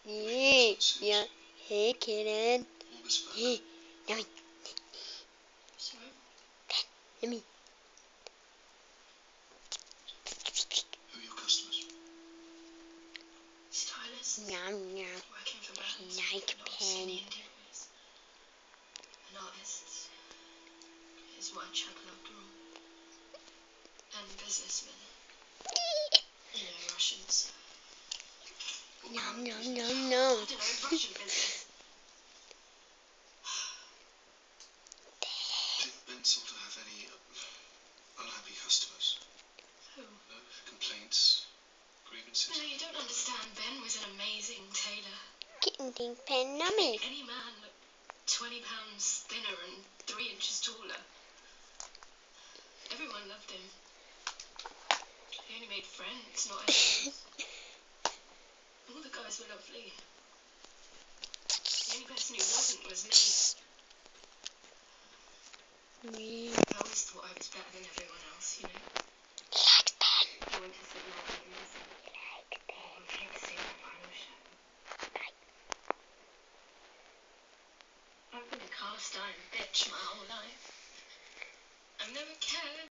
Yeah. Hey, Kitten. Hey, yummy. Sorry? Yummy. Who are your customers? Stylists. Yum, yum. Working for brands. Like Not pen. skinny interiors. And artists. Is what I chuckle after all. And businessmen. You know, Russians. Yum, yum, I yum, yum. don't know, Russian business. Did Ben sort of have any unhappy customers? Who? Complaints? Grievances? No, you don't understand. Ben was an amazing tailor. Kitten think pen yummy. Any man looked 20 pounds thinner and 3 inches taller. Everyone loved him. He only made friends, not enemies. All the guys were lovely. The only person who wasn't was me. Me. I always thought I was better than everyone else, you know. Like pen. I went to sit down and listen. I'm fixing the final show. I've been a cast iron bitch my whole life. I've never cared.